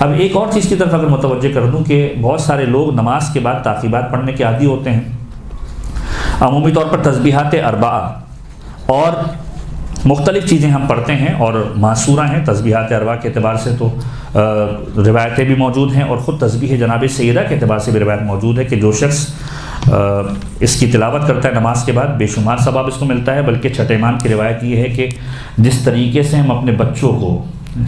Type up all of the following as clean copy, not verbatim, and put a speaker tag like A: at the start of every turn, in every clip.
A: اب ایک اور چیز کی طرف اگر متوجہ کر دوں کہ بہت سارے لوگ نماز کے بعد تعقیبات پڑھنے کے عادی ہوتے ہیں. عمومی طور پر تسبیحات اربعہ اور مختلف چیزیں ہم پڑھتے ہیں اور معصورہ ہیں. تسبیحات اربعہ کے اعتبار سے تو روایتیں بھی موجود ہیں اور خود تسبیح جناب سیدہ کے اعتبار سے بھی روایت موجود ہے کہ جو شخص اس کی تلاوت کرتا ہے نماز کے بعد بے شمار ثواب اس کو ملتا ہے. بلکہ چھٹے امام کی روایت یہ ہے کہ جس طریقے سے ہم اپنے بچوں کو،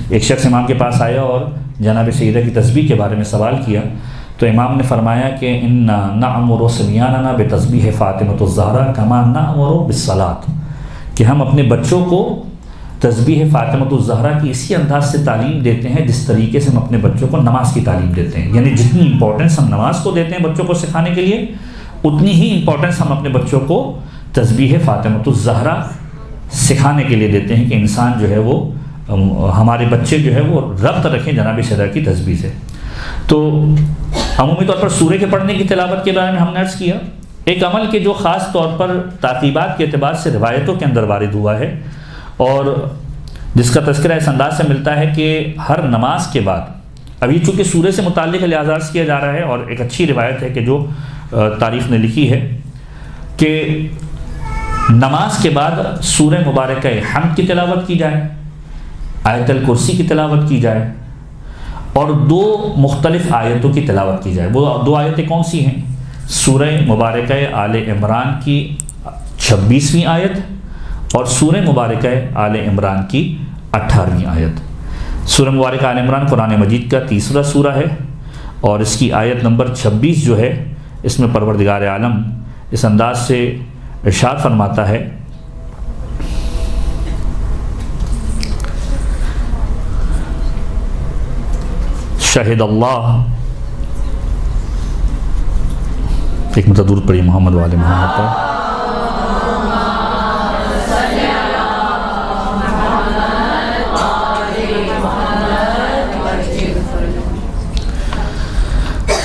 A: ایک شخص امام کے پاس آیا اور جناب سیدہ کی تسبیح کے بارے میں سوال کیا تو امام نے فرمایا کہ انا نأمر صبیاننا بتسبیح فاطمۃ الزہرا کما نأمر بالصلاۃ، کہ ہم اپنے بچوں کو تسبیح فاطمۃ الزہرا کی اسی انداز سے تعلیم دیتے ہیں جس طریقے سے ہم اپنے بچوں کو نماز کی تعلیم دیتے ہیں. یعنی جتنی امپورٹنس ہم نماز کو دیتے ہیں بچوں کو سکھانے کے لیے، اتنی ہی امپورٹنس ہم اپنے بچوں کو تسبیح فاطمۃ الزہرا سکھانے کے لیے دیتے ہیں کہ انسان جو ہے وہ، ہمارے بچے جو ہے وہ ربط رکھیں جناب سیدہ کی تسبیح سے. تو عمومی طور پر سورہ کے پڑھنے کی تلاوت کے بارے میں ہم نے عرض کیا. ایک عمل کے جو خاص طور پر تعقیبات کے اعتبار سے روایتوں کے اندر وارد ہوا ہے اور جس کا تذکرہ اس انداز سے ملتا ہے کہ ہر نماز کے بعد، ابھی چونکہ سورہ سے متعلق لحاظ عرض کیا جا رہا ہے اور ایک اچھی روایت ہے کہ جو تاریخ نے لکھی ہے کہ نماز کے بعد سورہ مبارکہ حمد کی تلاوت کی جائے، آیت الکرسی کی تلاوت کی جائے اور 2 مختلف آیتوں کی تلاوت کی جائے. وہ 2 آیتیں کون سی ہیں؟ سورہ مبارکہ آل عمران کی 26ویں آیت اور سورہ مبارکہ آل عمران کی 18ویں آیت. سورہ مبارکہ آل عمران قرآن مجید کا 3واں سورہ ہے اور اس کی آیت نمبر 26 جو ہے اس میں پروردگار عالم اس انداز سے ارشاد فرماتا ہے شہد اللہ، ایک درود پڑھی محمد والے محمد پر.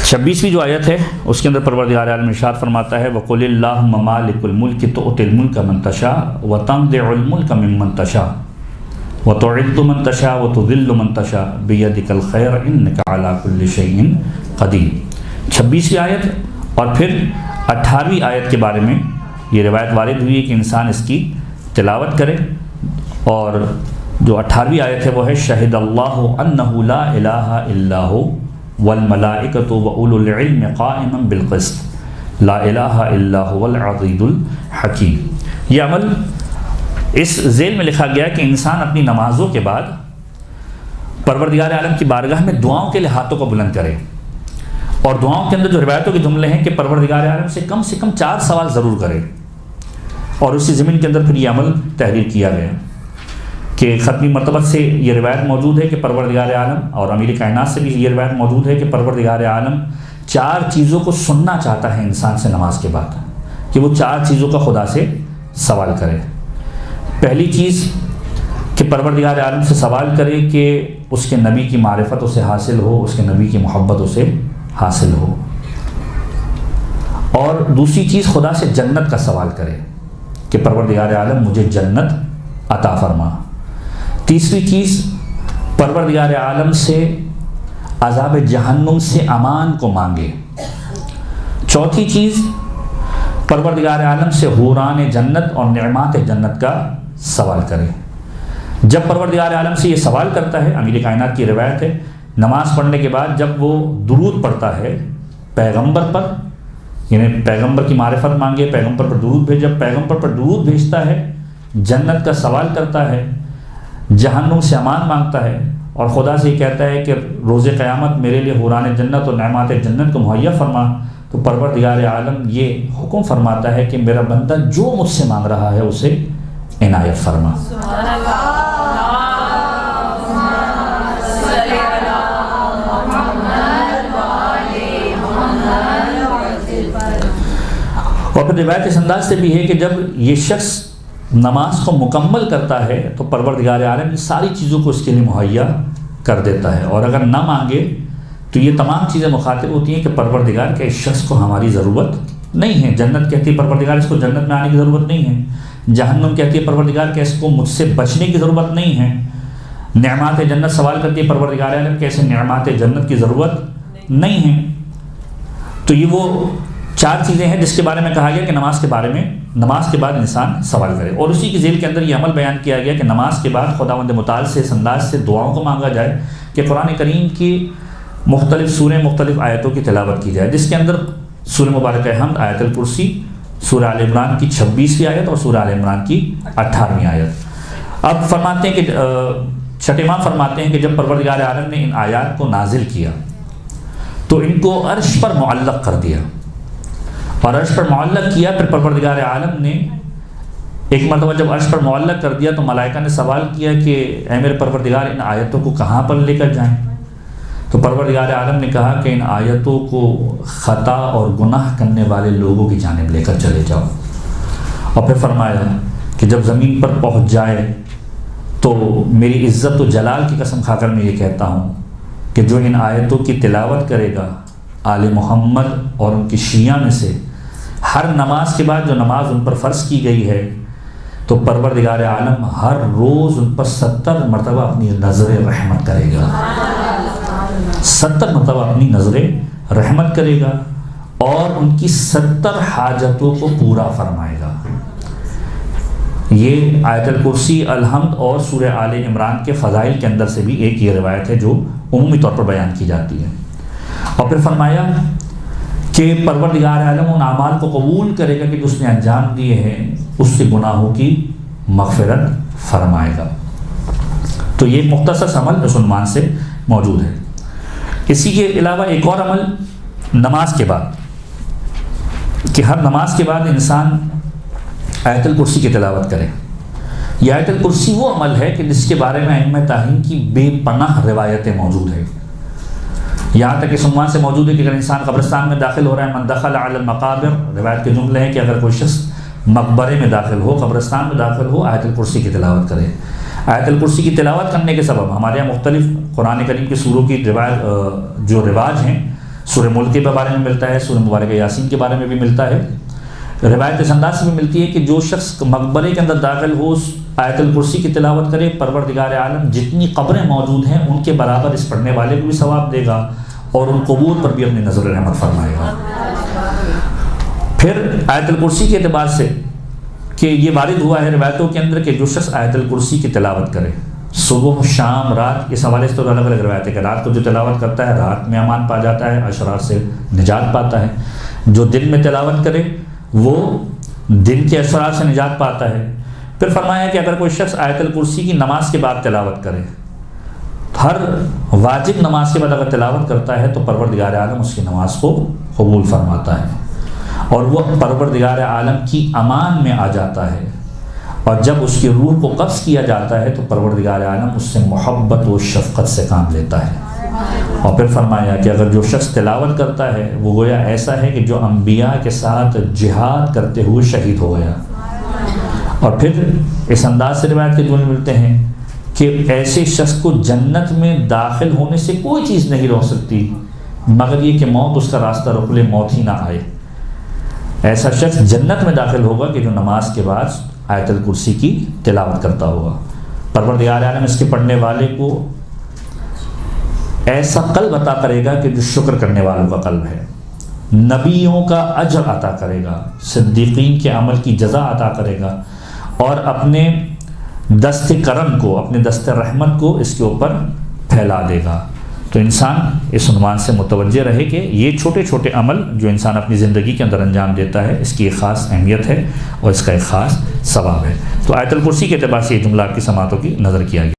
A: چھبیسویں جو آیت ہے اس کے اندر پروردگار عالم ارشاد فرماتا ہے وَقُلِ اللَّهُمَّ مَالِكُ الْمُلْكِ تُؤْتِي الْمُلْكَ مَن تَشَاءُ وَتَنزِعُ الْمُلْكَ مِمَّن تَشَاءُ وَتُعِزُّ مَن تَشَاءُ وَتُذِلُّ مَن تَشَاءُ بِيَدِكَ الْخَيْرُ إِنَّكَ عَلَى كُلِّ شَيْءٍ قَدِيرٌ. 26ویں آیت اور پھر 18ویں آیت کے بارے میں یہ روایت وارد ہوئی ہے کہ انسان اس کی تلاوت کرے اور جو 18ویں آیت ہے وہ ہے شہد اللہ انہ لا الہ الا ہو والملائکۃ واولو العلم قائما بالقسط لا الہ الا هو العزیز الحکیم. یہ عمل اس ذیل میں لکھا گیا کہ انسان اپنی نمازوں کے بعد پروردگار عالم کی بارگاہ میں دعاؤں کے لیے ہاتھوں کو بلند کرے اور دعاؤں کے اندر جو روایتوں کے جملے ہیں کہ پروردگار عالم سے کم 4 سوال ضرور کرے. اور اسی زمین کے اندر پھر یہ عمل تحریر کیا گیا کہ ختمی مرتبہ سے یہ روایت موجود ہے کہ پروردگار عالم اور امیر کائنات سے بھی یہ روایت موجود ہے کہ پروردگار عالم 4 چیزوں کو سننا چاہتا ہے انسان سے نماز کے بعد کہ وہ 4 چیزوں کا خدا سے سوال کرے. پہلی چیز کہ پروردگار عالم سے سوال کرے کہ اس کے نبی کی معرفت اسے حاصل ہو، اس کے نبی کی محبت اسے حاصل ہو. اور دوسری چیز خدا سے جنت کا سوال کرے کہ پروردگار عالم مجھے جنت عطا فرما. تیسری چیز پروردگار عالم سے عذاب جہنم سے امان کو مانگے. چوتھی چیز پروردگار عالم سے حوران جنت اور نعمات جنت کا سوال کرے. جب پروردگار عالم سے یہ سوال کرتا ہے، امیر کائنات کی روایت ہے، نماز پڑھنے کے بعد جب وہ درود پڑھتا ہے پیغمبر پر، یعنی پیغمبر کی معرفت مانگے، پیغمبر پر درود بھیج، جب پیغمبر پر درود بھیجتا ہے، جنت کا سوال کرتا ہے، جہنم سے امان مانگتا ہے اور خدا سے یہ کہتا ہے کہ روز قیامت میرے لیے حوران جنت اور نعمات جنت کو مہیا فرما، تو پروردگار عالم یہ حکم فرماتا ہے کہ میرا بندہ جو مجھ سے مانگ رہا ہے اسے عنایت فرما. اور پھر روایت اس انداز سے بھی ہے کہ جب یہ شخص نماز کو مکمل کرتا ہے تو پروردگار عالم ساری چیزوں کو اس کے لیے مہیا کر دیتا ہے، اور اگر نہ مانگے تو یہ تمام چیزیں مخاطب ہوتی ہیں کہ پروردگار کے اس شخص کو ہماری ضرورت نہیں ہے. جنت کہتی ہے پروردگار اس کو جنت میں آنے کی ضرورت نہیں ہے، جہنم کہتی ہے پروردگار کہ اس کو مجھ سے بچنے کی ضرورت نہیں ہے، نعمات جنت سوال کرتی ہے پروردگار عالم کہ ایسے نعمات جنت کی ضرورت نہیں ہے. تو یہ وہ 4 چیزیں ہیں جس کے بارے میں کہا گیا کہ نماز کے بعد انسان سوال کرے. اور اسی کی ذیل کے اندر یہ عمل بیان کیا گیا کہ نماز کے بعد خداوند متعال سے اس انداز سے دعاؤں کو مانگا جائے کہ قرآن کریم کی مختلف سورہ مختلف آیتوں کی تلاوت کی جائے، جس کے اندر سورہ مبارکہ حمد، آیت الکرسی، سورہ آل عمران کی 26ویں آیت اور سورہ آل عمران کی 18ویں آیت. اب فرماتے ہیں کہ چھٹے امام فرماتے ہیں کہ جب پروردگار عالم نے ان آیات کو نازل کیا تو ان کو عرش پر معلق کر دیا، اور عرش پر معلق کیا. پھر پروردگار عالم نے ایک مرتبہ جب عرش پر معلق کر دیا تو ملائکہ نے سوال کیا کہ اے میرے پروردگار ان آیتوں کو کہاں پر لے کر جائیں؟ تو پروردگار عالم نے کہا کہ ان آیتوں کو خطا اور گناہ کرنے والے لوگوں کی جانب لے کر چلے جاؤ. اور پھر فرمایا کہ جب زمین پر پہنچ جائے تو میری عزت و جلال کی قسم کھا کر میں یہ کہتا ہوں کہ جو ان آیتوں کی تلاوت کرے گا آل محمد اور ان کی شیعہ میں سے، ہر نماز کے بعد جو نماز ان پر فرض کی گئی ہے تو پروردگار عالم ہر روز ان پر 70 مرتبہ اپنی نظر رحمت کرے گا، 70 مرتبہ اپنی نظر رحمت کرے گا اور ان کی 70 حاجتوں کو پورا فرمائے گا. یہ آیت الکرسی، الحمد اور سورہ آل عمران کے فضائل کے اندر سے بھی ایک یہ روایت ہے جو عمومی طور پر بیان کی جاتی ہے. اور پھر فرمایا کہ پروردگار عالم ان اعمال کو قبول کرے گا کہ جو اس نے انجام دیے ہیں، اس سے گناہوں کی مغفرت فرمائے گا. تو یہ ایک مختصر عمل اس عنوان سے موجود ہے. اسی کے علاوہ ایک اور عمل نماز کے بعد، کہ ہر نماز کے بعد انسان آیت الکرسی کی تلاوت کرے. یہ آیت الکرسی وہ عمل ہے کہ جس کے بارے میں ائمہ تعین کی بے پناہ روایتیں موجود ہیں. یہاں تک اس عنوان سے موجود ہے کہ اگر انسان قبرستان میں داخل ہو رہا ہے، من دخل علی المقابر، روایت کے جملے ہیں کہ اگر کوئی شخص مقبرے میں داخل ہو، قبرستان میں داخل ہو، آیت الکرسی کی تلاوت کرے. آیت الکرسی کی تلاوت کرنے کے سبب ہمارے یہاں مختلف قرآن کریم کی سوروں کی جو رواج ہیں، سورہ ملک کے بارے میں ملتا ہے، سورہ مبارکہ یاسین کے بارے میں بھی ملتا ہے. روایت اس انداز سے بھی ملتی ہے کہ جو شخص مقبرے کے اندر داخل ہو، آیت الکرسی کی تلاوت کرے، پروردگار عالم جتنی قبریں موجود ہیں ان کے برابر اس پڑھنے والے کو بھی ثواب دے گا اور ان قبور پر بھی اپنی نظر رحمت فرمائے گا. پھر آیت الکرسی کے اعتبار سے کہ یہ وارد ہوا ہے روایتوں کے اندر کہ جو شخص آیت الکرسی کی تلاوت کرے صبح، شام، رات، اس حوالے سے تو الگ الگ روایتیں کہ رات کو جو تلاوت کرتا ہے رات میں امان پا جاتا ہے، اشرار سے نجات پاتا ہے. جو دن میں تلاوت کرے وہ دن کے اشرار سے نجات پاتا ہے. پھر فرمایا کہ اگر کوئی شخص آیت الکرسی کی نماز کے بعد تلاوت کرے، ہر واجب نماز کے بعد اگر تلاوت کرتا ہے تو پروردگار عالم اس کی نماز کو قبول فرماتا ہے اور وہ پروردگار عالم کی امان میں آ جاتا ہے. اور جب اس کی روح کو قبض کیا جاتا ہے تو پروردگار عالم اس سے محبت و شفقت سے کام لیتا ہے. اور پھر فرمایا کہ اگر جو شخص تلاوت کرتا ہے وہ گویا ایسا ہے کہ جو انبیاء کے ساتھ جہاد کرتے ہوئے شہید ہو گیا. اور پھر اس انداز سے روایت کے جملے ملتے ہیں کہ ایسے شخص کو جنت میں داخل ہونے سے کوئی چیز نہیں روک سکتی مگر یہ کہ موت اس کا راستہ روک لے، موت ہی نہ آئے. ایسا شخص جنت میں داخل ہوگا کہ جو نماز کے بعد آیت الکرسی کی تلاوت کرتا ہوگا. پروردگار عالم اس کے پڑھنے والے کو ایسا قلب عطا کرے گا کہ جو شکر کرنے والوں کا قلب ہے، نبیوں کا اجر عطا کرے گا، صدیقین کے عمل کی جزا عطا کرے گا اور اپنے دست کرم کو، اپنے دست رحمت کو اس کے اوپر پھیلا دے گا. تو انسان اس عنوان سے متوجہ رہے کہ یہ چھوٹے چھوٹے عمل جو انسان اپنی زندگی کے اندر انجام دیتا ہے اس کی ایک خاص اہمیت ہے اور اس کا ایک خاص ثواب ہے. تو آیت الکرسی کے اعتبار سے یہ جملہ آپ کی سماعتوں کی نظر کیا گیا.